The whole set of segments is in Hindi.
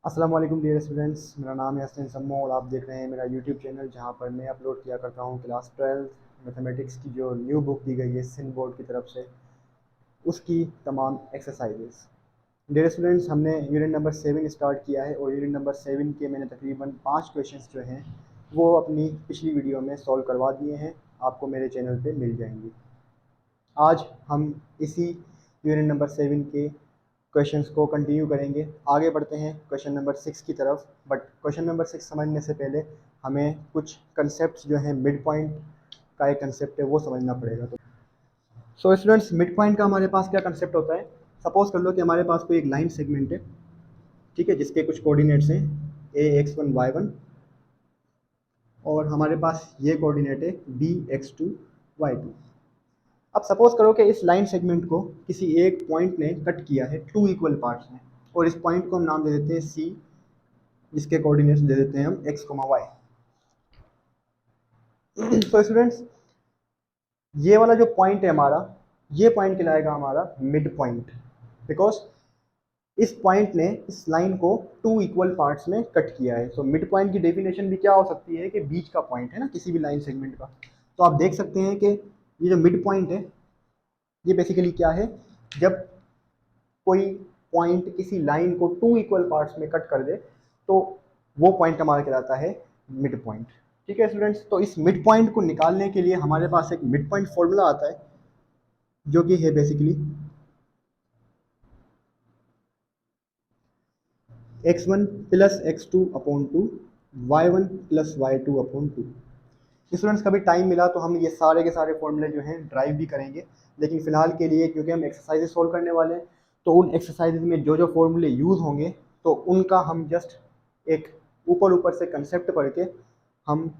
अस्सलाम वालेकुम डियर स्टूडेंट्स, मेरा नाम है हसन सम्मो और आप देख रहे हैं मेरा यूट्यूब चैनल जहां पर मैं अपलोड किया करता हूं क्लास 12 मैथमेटिक्स की जो न्यू बुक दी गई है सिंध बोर्ड की तरफ से उसकी तमाम एक्सरसाइजेस। डियर स्टूडेंट्स, हमने यूनिट नंबर 7 स्टार्ट किया है और यूनिट नंबर 7 के मैंने तकरीबन 5 क्वेश्चंस जो हैं वो अपनी पिछली वीडियो में सॉल्व करवा दिए हैं, आपको मेरे चैनल पे मिल जाएंगी। आज हम इसी यूनिट नंबर 7 के क्वेश्चंस को कंटिन्यू करेंगे। आगे बढ़ते हैं क्वेश्चन नंबर 6 की तरफ, बट क्वेश्चन नंबर 6 समझने से पहले हमें कुछ कंसेप्ट जो हैं मिड पॉइंट का एक कंसेप्ट है वो समझना पड़ेगा। तो स्टूडेंट्स, मिड पॉइंट का हमारे पास क्या कंसेप्ट होता है। सपोज कर लो कि हमारे पास कोई एक लाइन सेगमेंट है, ठीक है, जिसके कुछ कोऑर्डिनेट्स हैं ax1 y1 और हमारे पास ये कोऑर्डिनेट है bx2 y2। अब सपोज करो कि इस लाइन सेगमेंट को किसी एक पॉइंट ने कट किया है टू इक्वल पार्ट्स में और इस पॉइंट को हम नाम दे देते हैं सी, जिसके कोऑर्डिनेट्स दे देते हैं हम एक्स कोमा वाई। तो स्टूडेंट्स, ये वाला जो पॉइंट है हमारा, ये पॉइंट कहलाएगा हमारा मिड पॉइंट, बिकॉज इस पॉइंट ने इस लाइन को टू इक्वल पार्ट्स में कट किया है। सो मिड पॉइंट की डेफिनेशन भी क्या हो सकती है कि बीच का पॉइंट है ना किसी भी लाइन सेगमेंट का। तो आप देख सकते हैं कि ये जो मिड पॉइंट है ये बेसिकली क्या है, जब कोई पॉइंट किसी लाइन को टू इक्वल पार्ट्स में कट कर दे तो वो पॉइंट हमारा कहलाता है मिड पॉइंट। ठीक है स्टूडेंट्स, तो इस मिड पॉइंट को निकालने के लिए हमारे पास एक मिड पॉइंट फॉर्मूला आता है जो कि है basically x1 plus x2 upon two y1 plus y2 upon two. Students, कभी टाइम मिला तो हम ये सारे के सारे फॉर्मूले जो हैं ड्राइव भी करेंगे, लेकिन फिलहाल के लिए क्योंकि हम एक्सरसाइजेस सोल्व करने वाले हैं तो उन एक्सरसाइजेज में जो जो फॉर्मूले यूज़ होंगे तो उनका हम जस्ट एक ऊपर ऊपर से कंसेप्ट पढ़ के हम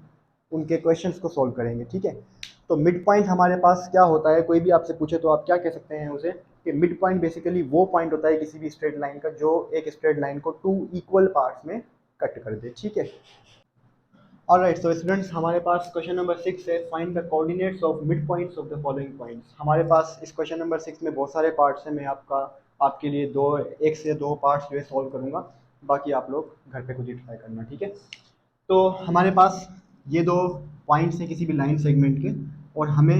उनके क्वेश्चंस को सॉल्व करेंगे। ठीक है, तो मिड पॉइंट हमारे पास क्या होता है, कोई भी आपसे पूछे तो आप क्या कह सकते हैं उसे, कि मिड पॉइंट बेसिकली वो पॉइंट होता है किसी भी स्ट्रेट लाइन का जो एक स्ट्रेट लाइन को टू इक्वल पार्ट्स में कट कर दे। ठीक है, ऑलराइट। सो स्टूडेंट्स, हमारे पास क्वेश्चन नंबर 6 है, find the coordinates of mid points of the following points. हमारे पास इस क्वेश्चन नंबर 6 में बहुत सारे पार्ट्स हैं, मैं आपके लिए एक से दो पार्ट्स जो है सॉल्व करूंगा, बाकी आप लोग घर पे खुद ही ट्राई करना। ठीक है, तो हमारे पास ये दो पॉइंट्स हैं किसी भी लाइन सेगमेंट के और हमें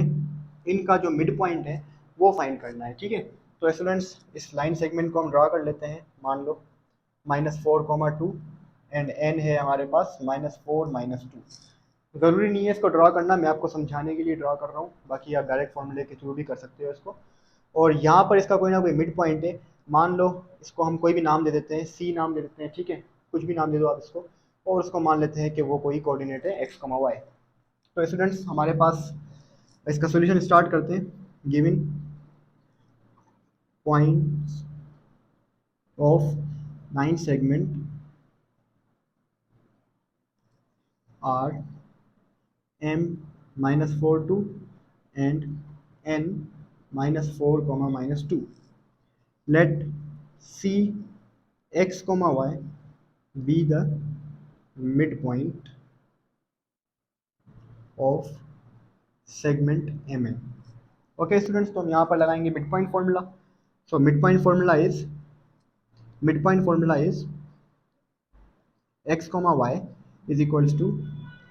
इनका जो मिड पॉइंट है वो फाइंड करना है। ठीक है, तो स्टूडेंट्स, इस लाइन सेगमेंट को हम ड्रा कर लेते हैं। मान लो -4, 2 एंड n है हमारे पास -4, -2। ज़रूरी नहीं है इसको ड्रा करना, मैं आपको समझाने के लिए ड्रा कर रहा हूँ, बाकी आप डायरेक्ट फॉर्मूले के थ्रू भी कर सकते हो इसको। और यहाँ पर इसका कोई ना कोई मिड पॉइंट है, मान लो इसको हम कोई भी नाम दे देते हैं, सी नाम दे देते हैं। ठीक है, कुछ भी नाम दे दो आप इसको, और उसको मान लेते हैं कि वो कोई कोऑर्डिनेट है एक्स कमा वाई। तो स्टूडेंट्स, हमारे पास इसका सोल्यूशन स्टार्ट करते हैं। Given points of line segment are m -4 2 and n -4, -2. Let c x, y be the midpoint of segment mn. Okay students, तो हम यहाँ पर लगाएंगे mid point formula. So mid point formula is x, y is equals to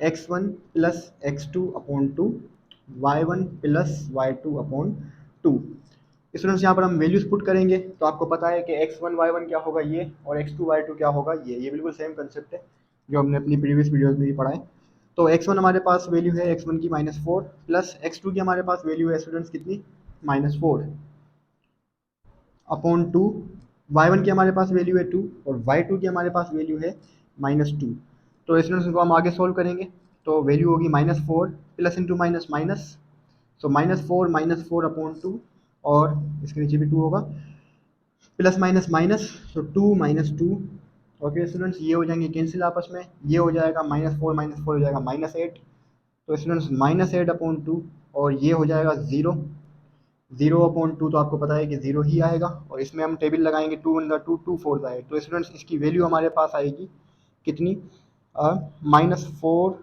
x1 plus x2 upon two y1 plus y2 upon two. Students, यहाँ पर हम वैल्यूज पुट करेंगे तो आपको पता है कि x1 y1 क्या होगा ये, और x2 y2 क्या होगा ये बिल्कुल सेम कंसेप्ट है जो हमने अपनी प्रीवियस वीडियोस में भी पढ़ा है। तो x1 हमारे पास वैल्यू है x1 की -4 प्लस x2 की हमारे पास वैल्यू है स्टूडेंट्स कितनी, -4 अपॉन टू। y1 की हमारे पास वैल्यू है 2 और y2 की हमारे पास वैल्यू है -2। तो स्टूडेंट्स, इनको हम आगे सोल्व करेंगे तो वैल्यू होगी -4 प्लस इंटू माइनस माइनस, सो -4 अपॉन टू, और इसके नीचे भी 2 होगा, प्लस माइनस माइनस, सो 2 - 2। ओके स्टूडेंट्स, ये हो जाएंगे कैंसिल आपस में, ये हो जाएगा -4 हो जाएगा -8। तो स्टूडेंट्स, -8 अपॉन टू और ये हो जाएगा 0, 0/2 तो आपको पता है कि 0 ही आएगा, और इसमें हम टेबल लगाएंगे 2 × 2 2 4 आए, तो स्टूडेंट्स इसकी वैल्यू हमारे पास आएगी कितनी, -4,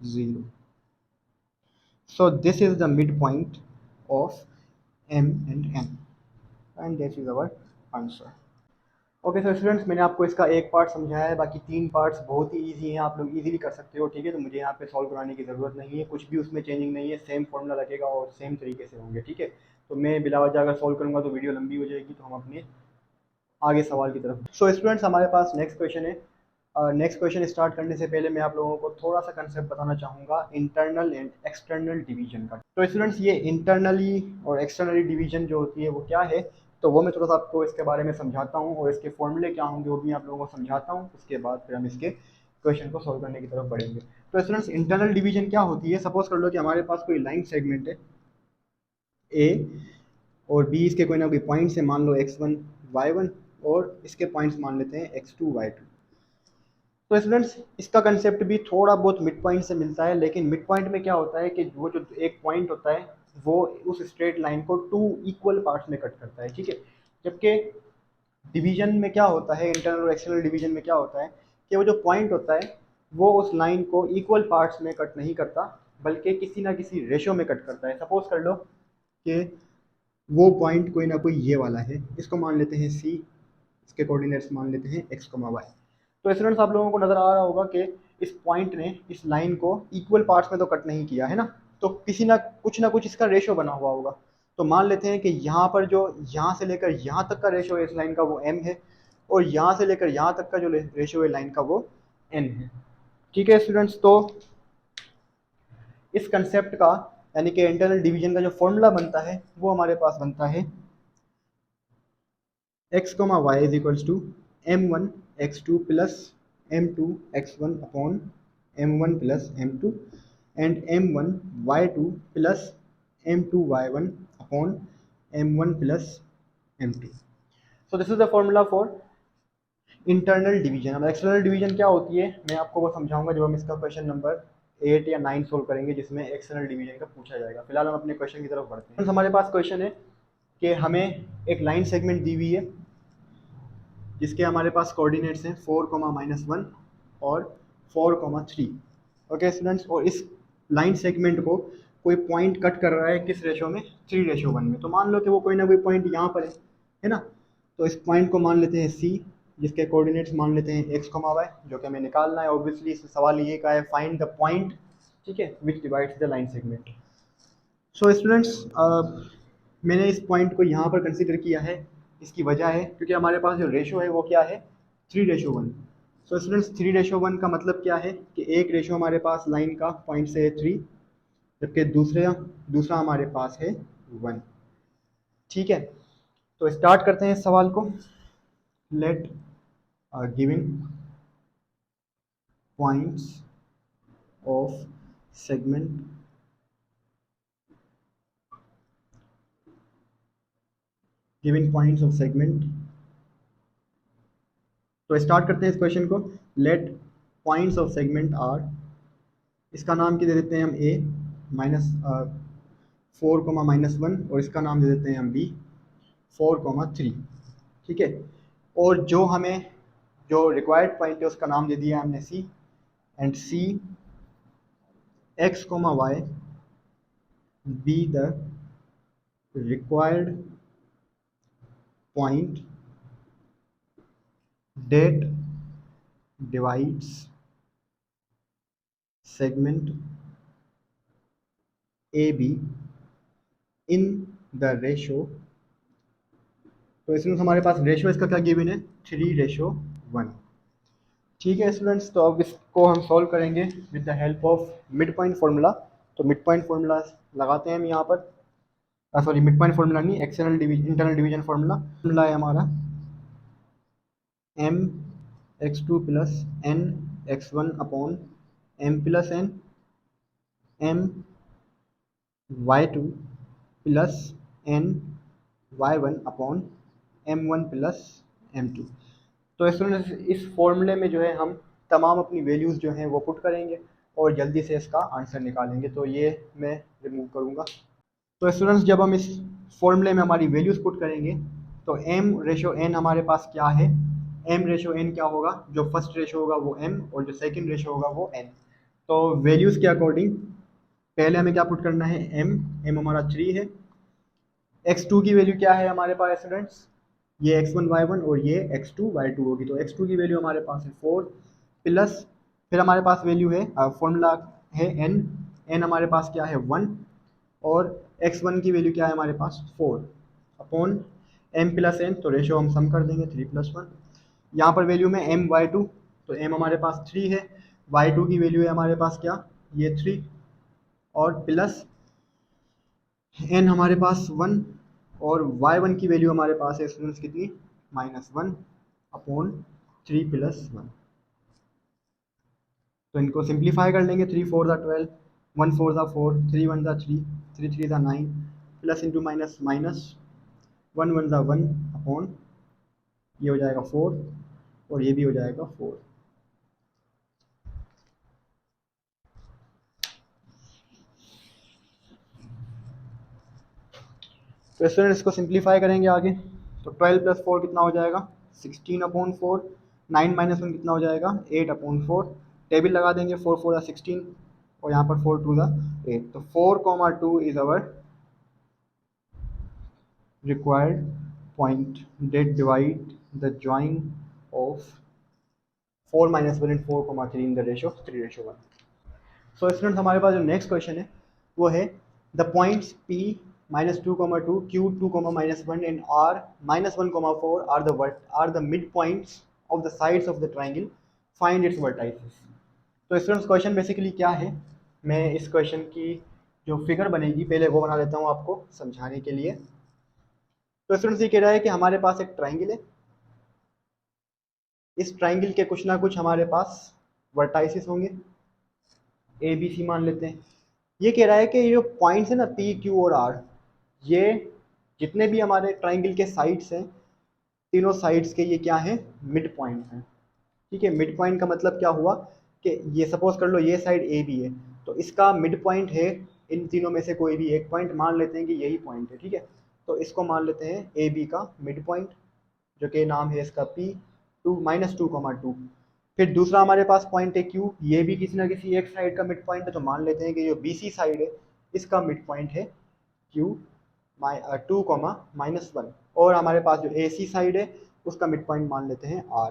0। सो this is the mid point of m and n, and this is our answer. Okay so students, मैंने आपको इसका एक पार्ट समझाया है, बाकी 3 पार्ट्स बहुत ही ईजी हैं, आप लोग इजीली कर सकते हो। ठीक है, तो मुझे यहाँ पे सॉल्व कराने की ज़रूरत नहीं है, कुछ भी उसमें चेंजिंग नहीं है, सेम फॉर्मूला लगेगा और सेम तरीके से होंगे। ठीक है, तो मैं बिला वजह अगर सॉल्व करूँगा तो वीडियो लंबी हो जाएगी, तो हम अपने आगे सवाल की तरफ। सो स्टूडेंट्स, हमारे पास नेक्स्ट क्वेश्चन है। नेक्स्ट क्वेश्चन स्टार्ट करने से पहले मैं आप लोगों को थोड़ा सा कंसेप्ट बताना चाहूँगा इंटरनल एंड एक्सटर्नल डिवीजन का। तो स्टूडेंट्स, ये इंटरनली और एक्सटर्नली डिवीजन जो होती है वो क्या है, तो वो मैं थोड़ा सा आपको इसके बारे में समझाता हूँ और इसके फॉर्मूले क्या होंगे वो भी आप लोगों को समझाता हूँ। उसके बाद फिर हम इसके क्वेश्चन को सॉल्व करने की तरफ बढ़ेंगे। तो स्टूडेंट्स, इंटरनल डिवीजन क्या होती है, सपोज कर लो कि हमारे पास कोई लाइन सेगमेंट है ए और बी, इसके कोई ना कोई पॉइंट्स है, मान लो x1 y1, और इसके पॉइंट्स मान लेते हैं x2 y2। तो स्टूडेंट्स, इसका कंसेप्ट भी थोड़ा बहुत मिड पॉइंट से मिलता है, लेकिन मिड पॉइंट में क्या होता है कि वो जो एक पॉइंट होता है वो उस स्ट्रेट लाइन को 2 इक्वल पार्ट्स में कट करता है। ठीक है, जबकि डिवीजन में क्या होता है, इंटरनल और एक्सटर्नल डिवीजन में क्या होता है कि वो जो पॉइंट होता है वो उस लाइन को इक्वल पार्ट्स में कट नहीं करता, बल्कि किसी ना किसी रेशो में कट करता है। सपोज कर लो कि वो पॉइंट कोई ना कोई ये वाला है, इसको मान लेते हैं सी, इसके कोऑर्डिनेट्स मान लेते हैं x, y। तो स्टूडेंट्स, आप लोगों को नज़र आ रहा होगा कि इस पॉइंट ने इस लाइन को इक्वल पार्ट्स में तो कट नहीं किया है ना, तो किसी ना कुछ इसका रेशो बना हुआ होगा। तो मान लेते हैं कि यहाँ पर जो यहाँ से लेकर यहाँ तक का रेशो है इस लाइन का वो m है, और यहाँ से लेकर यहाँ तक का जो रेशो है लाइन का वो n है। ठीक है स्टूडेंट्स, तो इस कंसेप्ट का यानी कि इंटरनल डिवीजन का जो फॉर्मूला बनता है वो हमारे पास बनता है x, y is equals to m1 x2 plus m2 x1 upon m1 plus m2 and m1 y2 plus m2 y1 upon m1 plus m2। So this is the formula for internal division. अब एक्सटर्नल डिवीजन क्या होती है मैं आपको वो समझाऊंगा जब हम इसका क्वेश्चन नंबर 8 या 9 सोल्व करेंगे, जिसमें एक्सटर्नल डिवीजन का पूछा जाएगा। फिलहाल हम अपने क्वेश्चन की तरफ बढ़ते हैं। हमारे पास क्वेश्चन है कि हमें एक लाइन सेगमेंट दी हुई है जिसके हमारे पास कोऑर्डिनेट्स हैं 4, -1 और 4, 3। ओके स्टूडेंट्स, और इस लाइन सेगमेंट को कोई पॉइंट कट कर रहा है किस रेशो में, 3:1 में। तो मान लो कि वो कोई ना कोई पॉइंट यहाँ पर है ना, तो इस पॉइंट को मान लेते हैं सी, जिसके कोऑर्डिनेट्स मान लेते हैं x, y, जो कि हमें निकालना है। ऑब्वियसली इस सवाल ये का है फाइंड द पॉइंट, ठीक है, विच divides the line segment. So students, मैंने इस पॉइंट को यहाँ पर कंसिडर किया है, इसकी वजह है क्योंकि हमारे पास जो रेशो है वो क्या है, 3:1। सो स्टूडेंट्स, 3:1 का मतलब क्या है कि एक रेशो हमारे पास लाइन का पॉइंट से है 3, जबकि दूसरा हमारे पास है 1। ठीक है, तो स्टार्ट करते हैं इस सवाल को। Let given points of segment given points of segment. तो स्टार्ट करते हैं इस क्वेश्चन को। Let points of segment are, इसका नाम क्या दे देते हैं हम ए, -4, -1, और इसका नाम दे देते हैं हम बी, 4, 3। ठीक है, और जो हमें जो रिक्वायर्ड पॉइंट है उसका नाम दे दिया हमने C, and C x, y be the required point that divides segment A B in the ratio. तो इसमें हमारे पास रेशो इसका क्या गिवन है, 3:1। ठीक है स्टूडेंट्स, तो अब इसको हम सॉल्व करेंगे with the help of mid point formula. तो मिड पॉइंट फार्मूला लगाते हैं हम यहाँ पर, सॉरी मिड पॉइंट फार्मूला नहीं, external division internal division formula है हमारा m x2 plus n x1 upon m plus n m y2 plus n y1 upon m1 plus m2। तो स्टूडेंट्स, इस फॉर्मूले में जो है हम तमाम अपनी वैल्यूज़ जो हैं वो पुट करेंगे और जल्दी से इसका आंसर निकालेंगे। तो ये मैं रिमूव करूँगा। तो स्टूडेंट्स, जब हम इस फॉर्मूले में हमारी वैल्यूज़ पुट करेंगे तो m/n हमारे पास क्या है, m/n क्या होगा, जो फर्स्ट रेशो होगा वो m और जो सेकंड रेशो होगा वो n। तो वैल्यूज़ के अकॉर्डिंग पहले हमें क्या पुट करना है, m हमारा 3 है। x2 की वैल्यू क्या है हमारे पास स्टूडेंट्स, ये x1 y1 और ये x2 y2 होगी। तो x2 की वैल्यू हमारे पास है 4 प्लस, फिर हमारे पास वैल्यू है फॉर्मूला है n हमारे पास क्या है 1, और x1 की वैल्यू क्या है हमारे पास 4 अपॉन m प्लस n, तो रेशो हम सम कर देंगे 3+1। यहाँ पर वैल्यू में m/2, तो m हमारे पास 3 है, y2 की वैल्यू है हमारे पास क्या, ये 3, और प्लस n हमारे पास 1, और y1 की वैल्यू हमारे पास है स्टूडेंट्स कितनी, -1 अपॉन 3+1। तो इनको सिंप्लीफाई कर लेंगे, 3 4 12, 1 4 4, 3 1 3, 3 3 9, plus into minus minus, 1 1 1 upon, ये हो जाएगा 4, और ये भी हो जाएगा 4। तो स्टूडेंट इसको सिंप्लीफाई करेंगे आगे, तो 12+4 कितना हो जाएगा, 16/4, 9 - 1 कितना हो जाएगा, 8/4, टेबल लगा देंगे, 4 4 16, और यहाँ पर 4 2 8, तो 4, 2 is our required point that divide the join of 4 - 1 and 4, 3 in the ratio 3:1। So students हमारे पास जो नेक्स्ट क्वेश्चन है वो है the points P -2, 2, Q2, -1 and R -1, 4 are the midpoints of the sides of the triangle, find its vertices। तो स्टूडेंट्स क्वेश्चन बेसिकली क्या है, मैं इस क्वेश्चन की जो फिगर बनेगी पहले वो बना लेता हूँ आपको समझाने के लिए। तो स्टूडेंट्स ये कह रहा है कि हमारे पास एक ट्राइंगल है, इस ट्राइंगल के कुछ ना कुछ हमारे पास वर्टाइसिस होंगे, ए बी सी मान लेते हैं। ये कह रहा है कि ये जो पॉइंट्स है ना पी क्यू और आर, ये जितने भी हमारे ट्राइंगल के साइड्स हैं, तीनों साइड्स के ये क्या हैं, मिड पॉइंट हैं। ठीक है, मिड पॉइंट का मतलब क्या हुआ कि ये सपोज कर लो ये साइड ए बी है, तो इसका मिड पॉइंट है इन तीनों में से कोई भी एक पॉइंट, मान लेते हैं कि यही पॉइंट है। ठीक है, तो इसको मान लेते हैं ए बी का मिड पॉइंट, जो कि नाम है इसका P2 -2, 2। फिर दूसरा हमारे पास पॉइंट है Q, ये भी किसी ना किसी एक साइड का मिड पॉइंट है, तो मान लेते हैं कि जो BC साइड है इसका मिड पॉइंट है Q 2, -1, और हमारे पास जो AC साइड है उसका मिड पॉइंट मान लेते हैं R,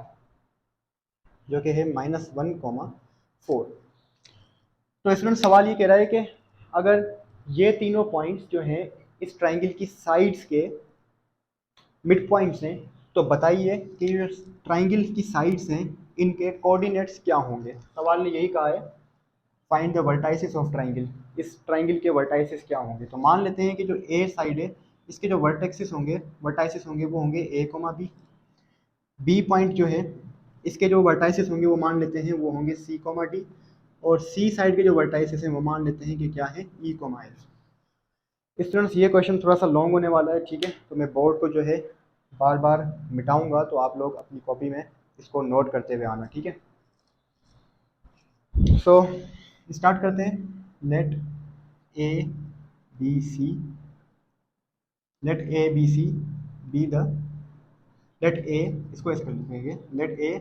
जो कि है -1, 4। तो स्टूडेंट सवाल ये कह रहा है कि अगर ये तीनों पॉइंट्स जो हैं इस ट्राइंगल की साइड्स के मिड पॉइंट्स हैं, तो बताइए कि जो ट्राइंगल की साइड्स हैं इनके कोऑर्डिनेट्स क्या होंगे। सवाल ने यही कहा है find the vertices of triangle, इस ट्राइंगल के वर्टाइसिस क्या होंगे। तो मान लेते हैं कि जो ए साइड है इसके जो वर्टाइसिस होंगे वो होंगे A, B। बी पॉइंट जो है इसके जो वर्टाइसिस होंगे वो मान लेते हैं वो होंगे C, D, और सी साइड के जो वर्टाइसिस हैं वो मान लेते हैं कि क्या है E, F। स्टूडेंट्स ये क्वेश्चन थोड़ा सा लॉन्ग होने वाला है, ठीक है, तो मैं बोर्ड को जो है बार बार मिटाऊंगा, तो आप लोग अपनी कॉपी में इसको नोट करते हुए आना, ठीक है। सो स्टार्ट करते हैं। Let A B C be the, let A, इसको ऐसे कर लिखेंगे, let A,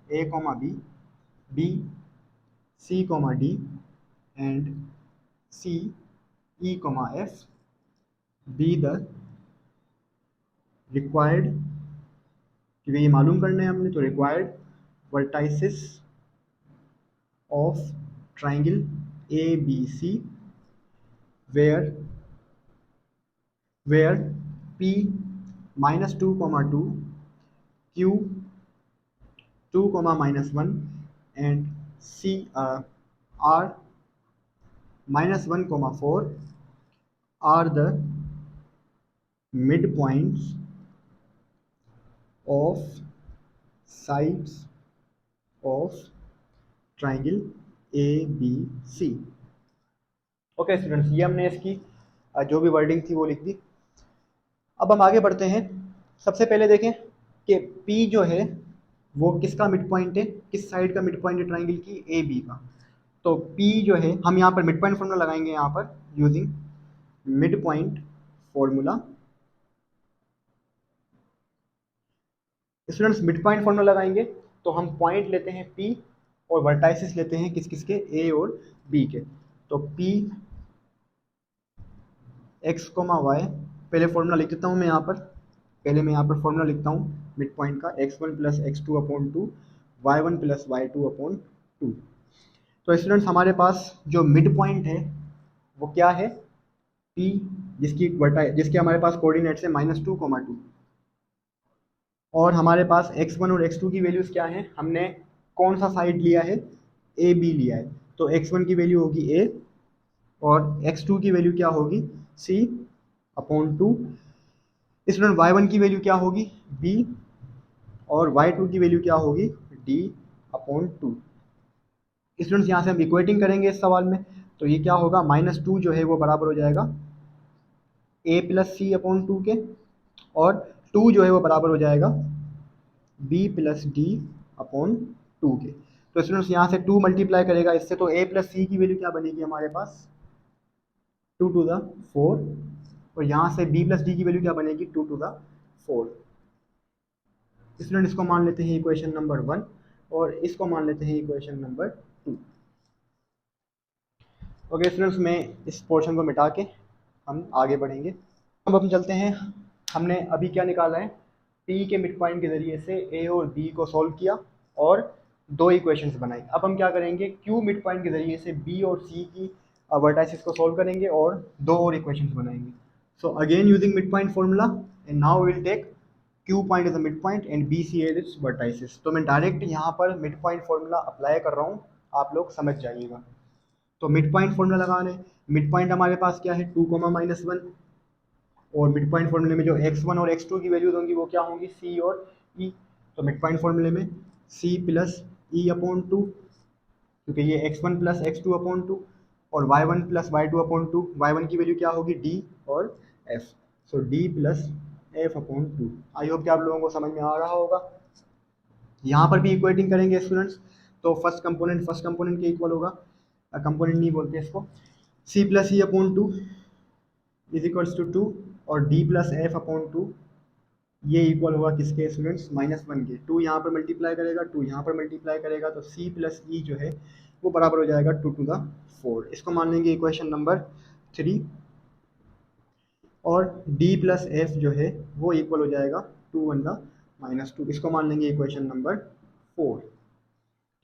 B, B, C, D, and C, E, F be the required, क्योंकि ये मालूम करना है हमने, तो required vertices of triangle A B C where P -2, 2, Q 2, -1 and C R -1, 4 are the midpoints of sides of triangle ABC। Okay students, ये हमने इसकी जो भी वर्डिंग थी वो लिख दी। अब हम आगे बढ़ते हैं। सबसे पहले देखें कि P जो है वो किसका मिड पॉइंट है, किस साइड का मिड पॉइंट है ट्राइंगल की, ए बी का। तो P जो है हम यहाँ पर मिड पॉइंट फॉर्मूला लगाएंगे, यहाँ पर using mid point formula. Students mid point formula लगाएंगे तो हम पॉइंट लेते हैं P और वर्टाइसिस लेते हैं किस किस के, A और B के। तो P x, y, पहले फॉर्मूला लिख देता हूँ मैं यहाँ पर, पहले मैं यहाँ पर फॉर्मूला लिखता हूँ मिड पॉइंट का, x1 plus x2 upon 2, y1 plus y2 upon 2। तो स्टूडेंट्स हमारे पास जो मिड पॉइंट है वो क्या है, P, जिसके हमारे पास कोऑर्डिनेट्स है -2, 2, और हमारे पास x1 और x2 की वैल्यूज़ क्या हैं, हमने कौन सा साइड लिया है, ए बी लिया है। तो x1 की वैल्यू होगी a और x2 की वैल्यू क्या होगी, c अपॉन 2। स्टूडेंट y1 की वैल्यू क्या होगी, b, और y2 की वैल्यू क्या होगी, d अपॉन 2। स्टूडेंट्स यहाँ से हम इक्वेटिंग करेंगे इस सवाल में, तो ये क्या होगा, -2 जो है वो बराबर हो जाएगा a प्लस सी अपॉन 2 के, और 2 जो है वो बराबर हो जाएगा b प्लस डी अपॉन 2 के। तो स्टूडेंट्स यहाँ से 2 मल्टीप्लाई करेगा इससे, तो a प्लस सी की वैल्यू क्या बनेगी हमारे पास, 2 टू द 4, और यहाँ से b प्लस डी की वैल्यू क्या बनेगी, 2 टू द 4। स्टूडेंट इसको मान लेते हैं इक्वेशन नंबर 1 और इसको मान लेते हैं इक्वेशन नंबर 2। ओके स्टूडेंट्स, मैं इस पोर्शन को मिटा के हम आगे बढ़ेंगे। अब हम चलते हैं, हमने अभी क्या निकाला है, P के मिड पॉइंट के जरिए से A और B को सॉल्व किया और 2 इक्वेशंस बनाई। अब हम क्या करेंगे, Q मिड पॉइंट के जरिए से B और C की वर्टाइसिस को सॉल्व करेंगे और 2 और इक्वेशंस बनाएंगे। So again using mid point formula, and now will take Q point as a mid point and BC as its vertices. तो मैं डायरेक्ट यहाँ पर मिड पॉइंट फॉर्मूला अप्लाई कर रहा हूँ, आप लोग समझ जाइएगा। तो मिड पॉइंट फॉर्मूला लगा लें। मिड पॉइंट हमारे पास क्या है, 2, -1, और मिड पॉइंट फॉर्मूले में जो x1 और x2 की वैल्यूज होंगी वो क्या होंगी, c और e। तो मिड पॉइंट फॉर्मूले में c प्लस e अपॉन 2, क्योंकि ये x1 प्लस x2 अपॉन 2, और y1 plus y2 upon 2, y1 की वैल्यू क्या होगी, d और f। So d plus f upon 2। I hope कि आप लोगों को समझ में आ रहा होगा। यहाँ पर भी इक्वेटिंग करेंगे स्टूडेंट्स, तो फर्स्ट कंपोनेंट के इक्वल होगा, कंपोनेंट नहीं बोलते इसको, c plus e upon 2 is equals to 2, और d प्लस एफ अपॉन 2 ये इक्वल होगा किसके स्टूडेंट्स, -1 के। 2 यहाँ पर मल्टीप्लाई करेगा, 2 यहाँ पर मल्टीप्लाई करेगा, तो c प्लस ई जो है वो बराबर हो जाएगा 2 टू द 4। इसको मान लेंगे इक्वेशन नंबर 3, और d प्लस एफ जो है वो इक्वल हो जाएगा 2 1 द -2। इसको मान लेंगे इक्वेशन नंबर 4।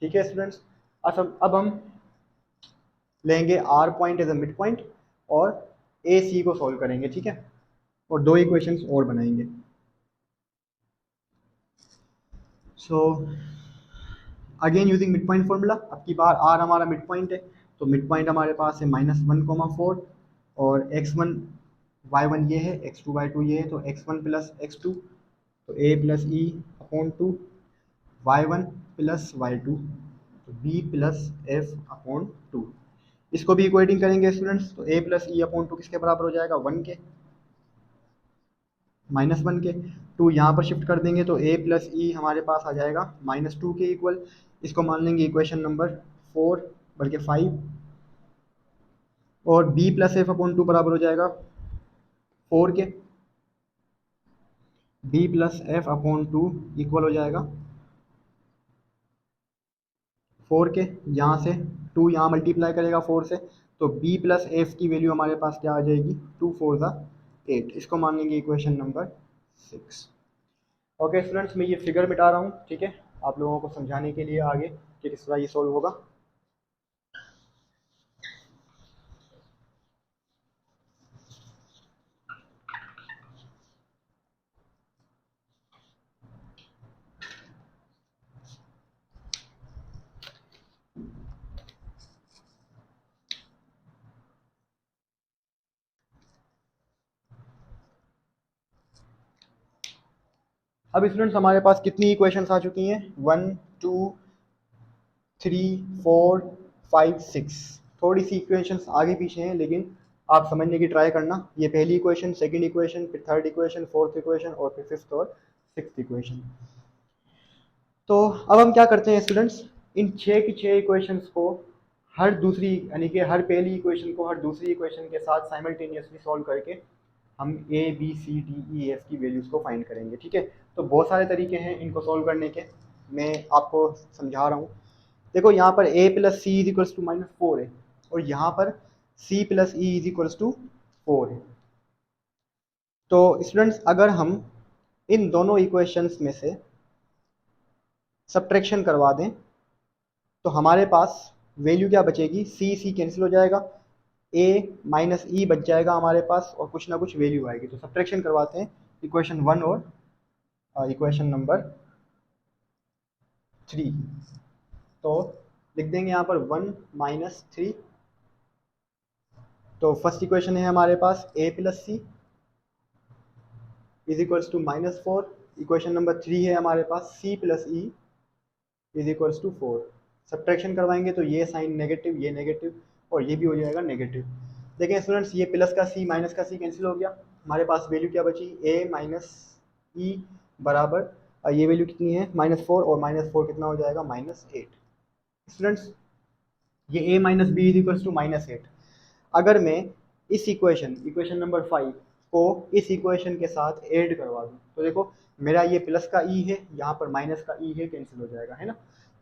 ठीक है स्टूडेंट्स, अब हम लेंगे r point as a mid point और ए सी को सॉल्व करेंगे, ठीक है, और 2 इक्वेशंस और बनाएंगे। So again using mid point formula, अब की बार r हमारा मिड पॉइंट है, तो मिड पॉइंट हमारे पास है -1, 4, और x1 y1 ये है, x2 y2 ये है, तो x1 प्लस x2, तो a plus E upon 2, y1 plus y2, तो b प्लस एफ अपॉन 2। इसको भी इक्वेटिंग करेंगे स्टूडेंट्स, तो a प्लस ई अपॉन 2 किसके बराबर हो जाएगा, 1 के, -1 के। 2 यहाँ पर शिफ्ट कर देंगे तो a प्लस ई हमारे पास आ जाएगा -2 के इक्वल। इसको मान लेंगे इक्वेशन नंबर 4 बल्कि 5, और b प्लस एफ अपॉन 2 बराबर हो जाएगा 4 के, b plus F upon 2 equal हो जाएगा 4 के। यहाँ से 2 यहाँ मल्टीप्लाई करेगा 4 से, तो b प्लस एफ की वैल्यू हमारे पास क्या आ जाएगी, 2 4 ज़ा 8। इसको मान लेंगे इक्वेशन नंबर 6। ओके स्टूडेंट्स, मैं ये फिगर मिटा रहा हूँ, ठीक है, आप लोगों को समझाने के लिए आगे कि किस तरह ये सॉल्व होगा। अब स्टूडेंट्स हमारे पास कितनी इक्वेशंस आ चुकी हैं, 1 2 3 4 5 6। थोड़ी सी इक्वेशंस आगे पीछे हैं, लेकिन आप समझने की ट्राई करना। ये पहली इक्वेशन, सेकंड इक्वेशन, फिर थर्ड इक्वेशन, फोर्थ इक्वेशन, और फिर फिफ्थ और सिक्स्थ इक्वेशन। तो अब हम क्या करते हैं स्टूडेंट्स, इन 6 की 6 इक्वेशंस को हर दूसरी, यानी कि हर पहली इक्वेशन को हर दूसरी इक्वेशन के साथ साइमल्टेनियसली सॉल्व करके हम a b c d e f की वैल्यूज़ को फाइंड करेंगे, ठीक है। तो बहुत सारे तरीके हैं इनको सॉल्व करने के, मैं आपको समझा रहा हूँ। देखो यहाँ पर a plus c is equals to -4 है, और यहाँ पर c plus e is equals to 4 है। तो स्टूडेंट्स अगर हम इन दोनों इक्वेशंस में से सब्ट्रैक्शन करवा दें तो हमारे पास वैल्यू क्या बचेगी, सी कैंसिल हो जाएगा, ए माइनस ई बच जाएगा हमारे पास, और कुछ ना कुछ वैल्यू आएगी। तो सब्ट्रैक्शन करवाते हैं इक्वेशन 1 और इक्वेशन नंबर 3। तो लिख देंगे यहाँ पर 1 माइनस 3। तो फर्स्ट इक्वेशन है हमारे पास a plus c is equals to -4। Equation number 3 है हमारे पास c plus e is equals to 4। Subtraction करवाएंगे तो ये साइन नेगेटिव, ये नेगेटिव, और ये भी हो जाएगा नेगेटिव। देखें स्टूडेंट्स, ये प्लस का c माइनस का c कैंसिल हो गया, हमारे पास वैल्यू क्या बची, a माइनस ई बराबर ये वैल्यू कितनी है -4, और -4 कितना हो जाएगा -8। स्टूडेंट्स ये a minus b is equals to -8। अगर मैं इस इक्वेशन नंबर 5 को इस इक्वेशन के साथ ऐड करवा दूँ तो देखो मेरा ये प्लस का ई है, यहाँ पर माइनस का ई है, कैंसिल हो जाएगा, है ना।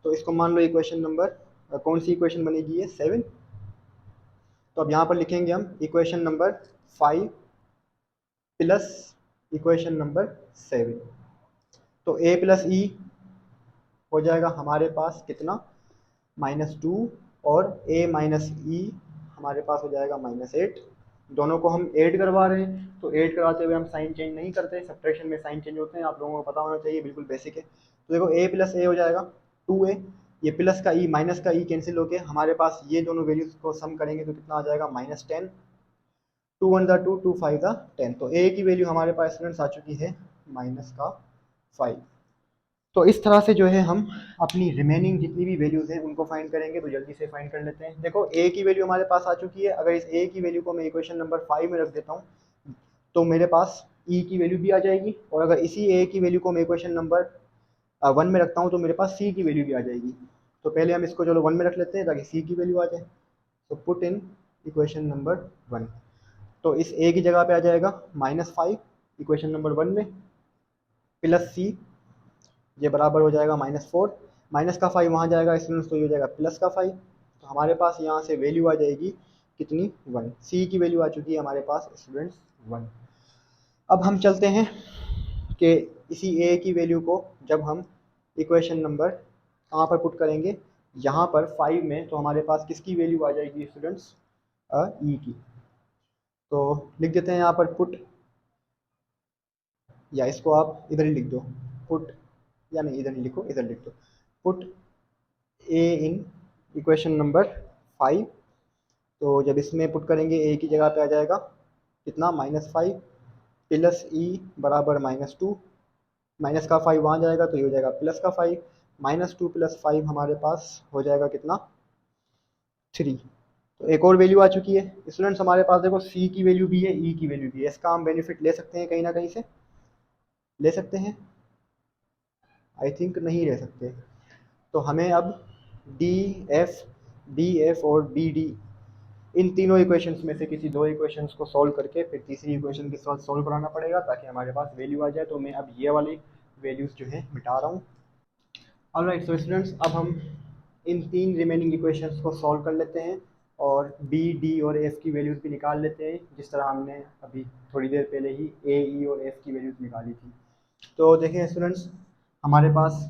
तो इसको मान लो इक्वेशन नंबर कौन सी इक्वेशन बनेगी, ये 7। तो अब यहाँ पर लिखेंगे हम equation number 5 plus equation number 7। तो a प्लस ई हो जाएगा हमारे पास कितना, -2, और a माइनस ई हमारे पास हो जाएगा -8। दोनों को हम ऐड करवा रहे हैं, तो ऐड करवाते हुए हम साइन चेंज नहीं करते, सब्ट्रैक्शन में साइन चेंज होते हैं, आप लोगों को पता होना चाहिए, बिल्कुल बेसिक है। तो देखो a प्लस ए हो जाएगा 2a, ये प्लस का ई माइनस का ई कैंसिल होके हमारे पास ये दोनों वैल्यूज को सम करेंगे तो कितना आ जाएगा -10। 2 1 द 2, 2 5 द 10। तो a की वैल्यू हमारे पास स्टूडेंट्स आ चुकी है -5। तो इस तरह से जो है हम अपनी रिमेनिंग जितनी भी वैल्यूज़ हैं उनको फाइंड करेंगे। तो जल्दी से फाइंड कर लेते हैं। देखो a की वैल्यू हमारे पास आ चुकी है, अगर इस a की वैल्यू को मैं इक्वेशन नंबर 5 में रख देता हूँ तो मेरे पास e की वैल्यू भी आ जाएगी, और अगर इसी a की वैल्यू को मैं इक्वेशन नंबर 1 में रखता हूँ तो मेरे पास c की वैल्यू भी आ जाएगी। तो पहले हम इसको चलो 1 में रख लेते हैं ताकि c की वैल्यू आ जाए। तो पुट इन इक्वेशन नंबर 1। तो इस a की जगह पे आ जाएगा -5 इक्वेशन नंबर 1 में, प्लस c, ये बराबर हो जाएगा -4, माइनस का 5 वहाँ जाएगा स्टूडेंट्स तो ये हो जाएगा प्लस का 5। तो हमारे पास यहाँ से वैल्यू आ जाएगी कितनी, 1। सी की वैल्यू आ चुकी है हमारे पास स्टूडेंट्स 1। अब हम चलते हैं कि इसी ए की वैल्यू को जब हम इक्वेशन नंबर कहाँ पर पुट करेंगे, यहाँ पर 5 में, तो हमारे पास किसकी वैल्यू आ जाएगी स्टूडेंट्स, ई की। तो लिख देते हैं यहाँ पर पुट, या इसको आप इधर ही लिख दो, पुट, या नहीं इधर नहीं लिखो, इधर लिख दो, put A in equation number 5। तो जब इसमें पुट करेंगे ए की जगह पे आ जाएगा कितना, -5 प्लस ई बराबर -2, माइनस का 5 वहाँ जाएगा तो ये हो जाएगा प्लस का 5, -2 + 5 हमारे पास हो जाएगा कितना, 3। तो एक और वैल्यू आ चुकी है स्टूडेंट्स हमारे पास। देखो सी की वैल्यू भी है, ई की वैल्यू भी है, इसका हम बेनिफिट ले सकते हैं कहीं ना कहीं से, ले सकते हैं, आई थिंक नहीं ले सकते। तो हमें अब डी एफ और डी इन तीनों इक्वेशंस में से किसी दो इक्वेशंस को सॉल्व करके फिर तीसरी इक्वेशन के साथ सॉल्व कराना पड़ेगा ताकि हमारे पास वैल्यू आ जाए। तो मैं अब ये वाली वैल्यूज़ जो है मिटा रहा हूँ। ऑलराइट, सो स्टूडेंट्स अब हम इन तीन रिमेनिंग इक्वेशंस को सॉल्व कर लेते हैं और बी, डी और एफ की वैल्यूज़ भी निकाल लेते हैं, जिस तरह हमने अभी थोड़ी देर पहले ही ए, ई और एफ की वैल्यूज़ निकाली थी। तो देखें स्टूडेंट्स, हमारे पास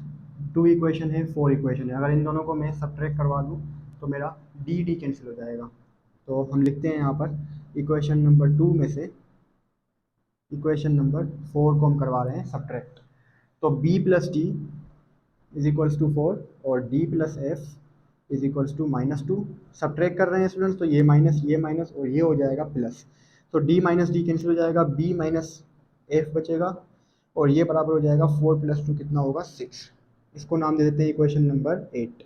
2 इक्वेशन है, 4 इक्वेशन है, अगर इन दोनों को मैं सब्ट्रैक्ट करवा दूँ तो मेरा डी कैंसिल हो जाएगा। तो हम लिखते हैं यहाँ पर इक्वेशन नंबर 2 में से इक्वेशन नंबर 4 को हम करवा रहे हैं सब्ट्रैक्ट। तो b plus d is equals to 4 और d plus f is equals to -2। Subtract कर रहे हैं स्टूडेंट्स तो ये माइनस और ये हो जाएगा प्लस। तो d माइनस डी कैंसिल हो जाएगा, b माइनस एफ बचेगा, और ये बराबर हो जाएगा 4 + 2 कितना होगा, 6। इसको नाम दे देते हैं इक्वेशन नंबर 8।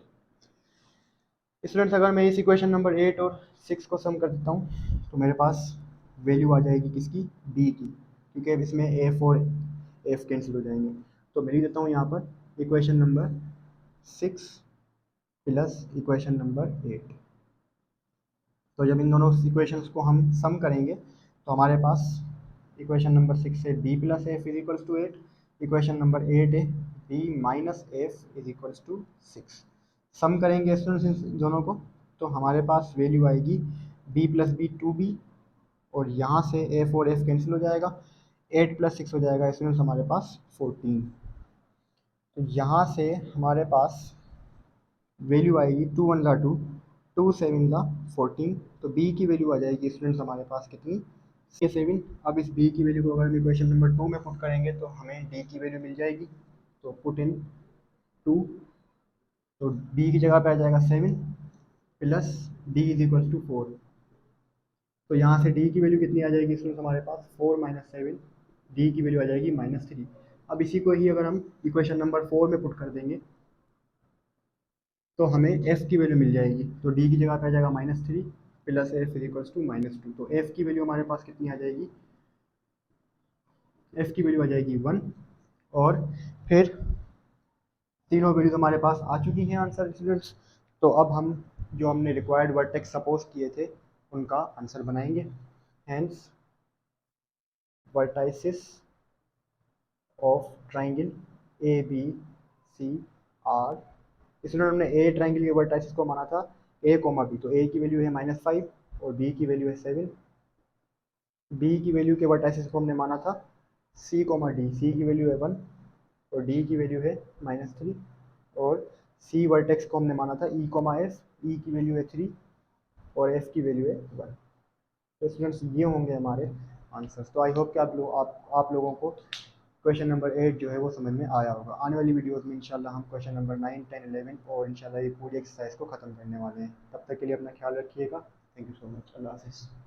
स्टूडेंट्स अगर मैं इस इक्वेशन नंबर 8 और 6 को सम कर देता हूँ तो मेरे पास वैल्यू आ जाएगी किसकी, डी की, क्योंकि अब इसमें एफ और एफ कैंसिल हो जाएंगे। तो मैं लिख देता हूँ यहाँ पर equation number 6 plus equation number 8। तो जब इन दोनों इक्वेशंस को हम सम करेंगे तो हमारे पास इक्वेशन नंबर 6 है b plus f is equals to 8, equation number 8 है b minus f is equals to 6। Sum करेंगे स्टूडेंट्स इन दोनों को तो हमारे पास वैल्यू आएगी b प्लस बी 2b, और यहाँ से f और f कैंसिल हो जाएगा, 8 + 6 हो जाएगा स्टूडेंट्स हमारे पास 14। तो यहाँ से हमारे पास वैल्यू आएगी 2 × 1 = 2, 2 × 7 = 14। तो बी की वैल्यू आ जाएगी स्टूडेंट्स हमारे पास कितनी, 7। अब इस बी की वैल्यू को अगर हम इक्वेशन नंबर 2 में पुट करेंगे तो हमें डी की वैल्यू मिल जाएगी। तो पुट इन 2, तो बी की जगह पे आ जाएगा 7 plus d is equal to 4। तो यहाँ से डी की वैल्यू कितनी आ जाएगी स्टूडेंट हमारे पास 4 - 7, डी की वैल्यू आ जाएगी -3। अब इसी को ही अगर हम इक्वेशन नंबर 4 में पुट कर देंगे तो हमें एफ की वैल्यू मिल जाएगी। तो डी की जगह पे आ जाएगा -3 plus f is equal to -2। तो एफ की वैल्यू हमारे पास कितनी आ जाएगी, एफ की वैल्यू आ जाएगी 1। और फिर तीनों वैल्यूज हमारे पास आ चुकी हैं आंसर स्टूडेंट्स। तो अब हम जो हमने रिक्वायर्ड वर्टेक्स सपोज किए थे उनका आंसर बनाएंगे। Hence vertices of triangle A B C are, इसमें हमने ए ट्राइंगल के वर्टाइसिस को माना था a, b। तो a की वैल्यू है -5 और b की वैल्यू है 7। b की वैल्यू के वर्टाइसिस को हमने माना था c, d। c की वैल्यू है 1 और d की वैल्यू है -3। और c वर्टेक्स को हमने माना था e, f। e की वैल्यू है 3 और f की वैल्यू है 1। तो स्टूडेंट्स ये होंगे हमारे आंसर्स। तो आई होप कि आप लोगों को क्वेश्चन नंबर 8 जो है वो समझ में आया होगा। आने वाली वीडियोस में इंशाल्लाह हम क्वेश्चन नंबर 9, 10, 11 और इंशाल्लाह ये पूरी एक्सरसाइज को ख़त्म करने वाले हैं। तब तक के लिए अपना ख्याल रखिएगा। Thank you so much. अल्लाह हाफ़िज़।